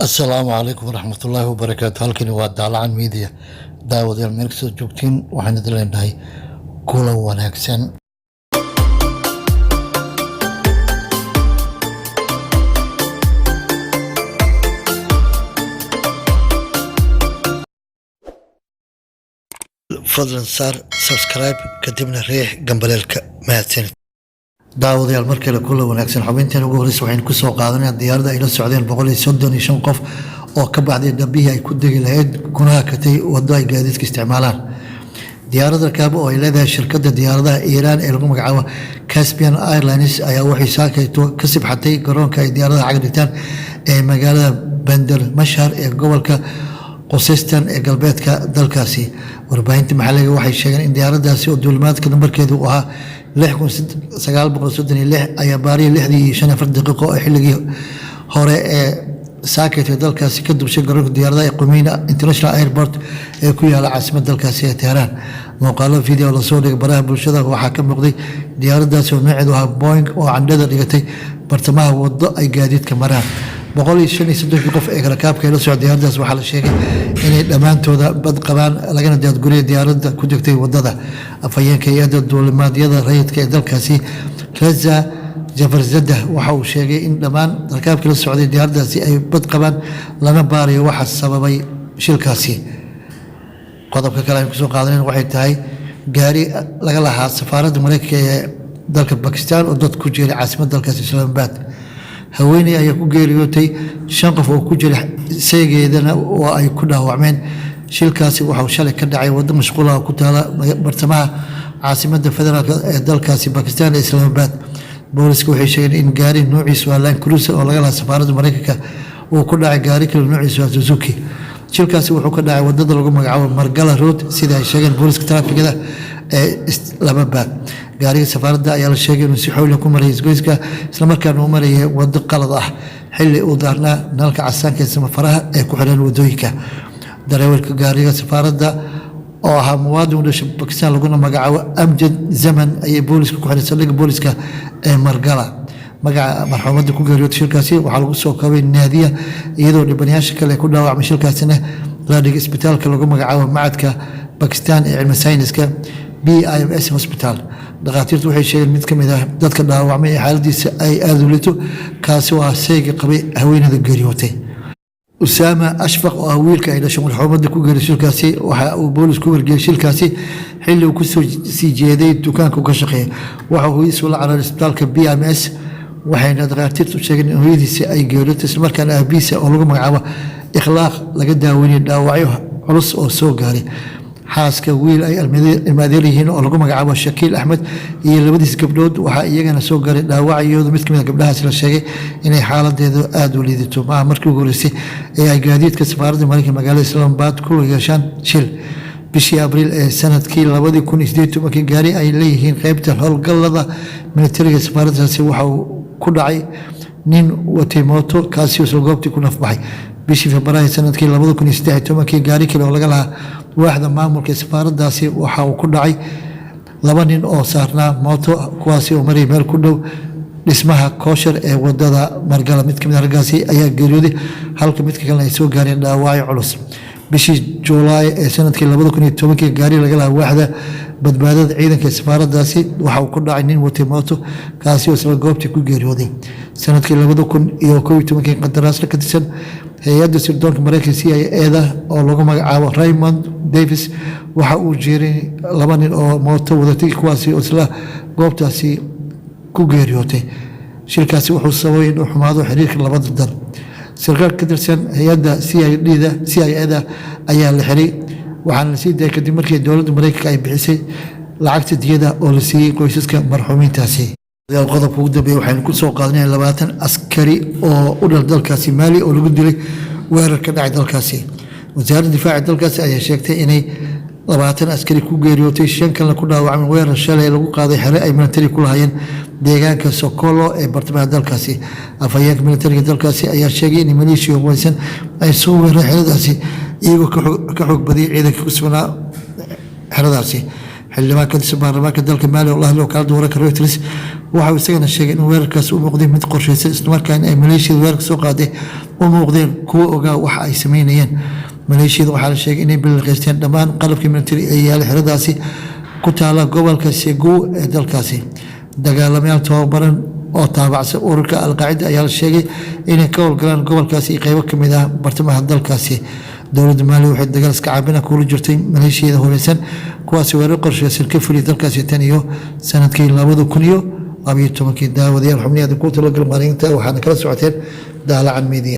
asalaamu calaykum waraxmatullaahi wabarakaatu. halkani waa daalacan miidiya. daawadayaal meel kastoo joogtiin waxaan idin leenahay kulan wanaagsan. fadlan saar subscribe kadibna riix gambaleelka mahadsanid. daawadayaal markale kulan wanaagsan. xubintan ugu horeysa waxaynu ku soo qaadanaa diyaaradda ay la socdeen 135 qof oo ka baxday dhabihii ay ku degi lahayd kuna hakatay waddo ay gaadiidka isticmaalaan. diyaaradda rakaab oo ay leedahay shirkadda diyaaradaha Iiraan ee lagu magacaabo Caspian Airlines ayaa waxay saakayto ka sibxatay garoonka ay diyaaradaha caga dhigtaan ee magaalada Bandar Mashar ee gobolka Khuzestan ee galbeedka dalkaasi. warbaahinta maxalliga waxay sheegeen in diyaaraddaasi oo duulimaadka nambarkeedu uu ahaa 6936 ayaa baariya 6:05 daqiiqo oo xilligii hore ee saakaytay dalkaasi ka dubshay garoonka diyaaradaha ee Qumeina International Airport ee ku yaala caasimadda dalkaasi ee Tehran. muuqaalo video la soo dhigay baraha bulshada waxaa ka muuqday diyaaraddaasi oo nooceedu ahaa Boeing oo candhada dhigatay bartamaha waddo ay gaadiidka maraan. 135 qof ee rakaabka la socday diyaaraddaas waxaa la sheegay inay dhammaantooda bad qabaan lagana daadguriyay diyaaradda ku degtay waddada. afhayeenka hay'adda duulimaadyada rayidka ee dalkaasi Reza Jafarzadah waxa uu sheegay in dhammaan rakaabkii la socday diyaaraddaasi ay bad qabaan lana baarayo waxa sababay shilkaasi. qodobka kale aan kusoo qaadanayna waxay tahay gaari laga lahaa safaaradda Mareykanka ee dalka Bakistan oo dad ku jiray caasimadda dalkaasi Islamabad. haweeney ayaa ku geeriyootay 5 qof oo ku jira seegeedana oo ay ku dhaawacmeen. shilkaasi waxa uu shalay ka dhacay waddo mashquul ah ku taala bartamaha caasimadda federaalka ee dalkaasi Bakistan ee Islamabad. booliska waxay sheegeen in gaari noociisu waa Land Cruiser oo laga lahaa safaaradda Mareykanka uu ku dhacay gaari kale noociisu waa Suzuki. shilkaasi wuxuu ka dhacay waddada lagu magacaabo Margala Road sida ay sheegeen booliska taraafikada ee Islamabad. gaariga safaaradda ayaa la sheegay inuu si xoog leh ku maray isgoyska isla markaana uu marayay waddo qalad ah xilli uu daarnaa nalka casaanka ee samafaraha ee ku xiran waddooyinka. darawalka gaariga safaaradda oo ahaa muwaadin u dhashay Bakistan laguna magacaabo Amjad Zaman ayay booliska ku xiran saldhigga booliska ee Margala. magaca marxuumadda ku geeriyootay shilkaasi waxaa lagu soo koobay Naadiya iyadoo dhibanayaasha kale ku dhaawacmay shilkaasina la dhigay isbitaalka lagu magacaabo Macadka Bakistan ee cilmi sayniska BIMS Hospital. dhakhaatiirtu waxay sheegeen mid ka mid ah dadka dhaawacmay ee xaaladiisa ay aad u liito kaasi oo ah seegi qabay haweeneyda geeriyootay. Usama Ashfaq oo ah wiilka ay dhashay marxuumadda ku geeriyooday shilkaasi waxa uu boolisku wargeliyay shilkaasi xilli uu ku sii jeeday dukaanka ka shaqeeya. waxa uu isu la cararay isbitaalka BIMS waxayna dhakhaatiirtu sheegeen in hooyadiisa ay geeriyootay isla markaana aabihiisa oo lagu magacaabo Ikhlaaq laga daaweynay dhaawacyo culus oo soo gaaray. xaaska wiil ay ilmaadeer yihiin oo lagu magacaabo Shakiil Axmed iyo labadiis gabdhood waxaa iyagana soo gaaray dhaawacyo mid ka mid ah gabdhahaas la sheegay inay xaaladeedu aad u liidato. markii ugu horeysay ee ay gaadiidka safaaradda Mareykanka magaalada Islamabad ku yeeshaan shil bishii Abriil ee sanadkii 2018 gaari ay leeyihiin qaybta howlgallada militariga safaaraddaasi waxa uu ku dhacay nin watay mooto kaasi oo goobtii ku nafbaxay. bishii Febraayo sanadkii 2018 gaari kale oo laga lahaa waaxda maamulka safaaraddaasi waxa uu ku dhacay 2 nin oo saarnaa mooto kuwaasi oo maray meel ku dhow dhismaha kooshar ee waddada Margala. mid ka mid ah raggaasi ayaa geeriyooday halka midka kalena ay soo gaareen dhaawacyo culus. bishii Juulaay ee sanadkii 2010 gaari laga lahaa waaxda badbaadada ciidanka safaaraddaasi waxa uu ku dhacay nin watay mooto kaasi oo isla goobtii ku geeriyooday. sanadkii 2011 qandaraas ka tirsan hay'adda sirdoonka Mareykanka CIA oo lagu magacaabo Raymond Davis waxa uu jiray 2 nin oo mooto wadatay kuwaasi oo isla goobtaasi ku geeriyootay. shilkaasi wuxuu sababay in uu xumaado xiriirka labada dal. sarkaal ka tirsan hay'adda CIA ayaa la xiray waxaana la sii daayay kadib markii dowladda Mareykanka ay bixisay lacagta diyada oo la siiyay qoysaska marxuumiintaasi. qodobka ugu dambeeya waxaynu ku soo qaadanay 20 askari oo u dhal dalkaasi Mali oo lagu dilay weerar ka dhacay dalkaasi. wasaaradda difaaca dalkaasi ayaa sheegtay inay 20 askari ku geeriyootay 5 kalena ku dhaawacmeen weerar shalay lagu qaaday xere ay militari ku lahaayeen deegaanka Sokolo ee bartamaha dalkaasi. afhayeenka militariga dalkaasi ayaa sheegay in maleeshiya hubeysan ay soo weerareen xeradaasi iyagoo ka xoog badiyay ciidanka ku sugnaa xeradaasi. xildhibaan ka tirsan baarlamaanka dalka Mali oo la hadlay wakaaladda wararka Reuters waxa uu isagana sheegay in weerarkaas u muuqday mid qorshaysan islamarkaana ay maleeshiyada weerarka soo qaaday u muuqdeen kuwo ogaa waxa ay sameynayeen. maleeshiyada waxaa la sheegay inay bilaqaysteen dhammaan qalabkii militari ee yaala xeradaasi ku taala gobolka Segou ee dalkaasi. dagaalamayaal tababaran oo taabacsan ururka Al-Qaacida ayaa la sheegay inay ka howlgalaan gobolkaasi iyo qaybo ka mid ah bartamaha dalkaasi. dowladda Maali waxay dagaal iska caabina kula jirtay maleeshiyada hubeysan kuwaasi weerar qorshaysan ka fuliyay dalkaasi tan iyo sanadkii 2012 daawadayaal xubniyada ku talagal maalinta waxaana kala socoteen daalacan media.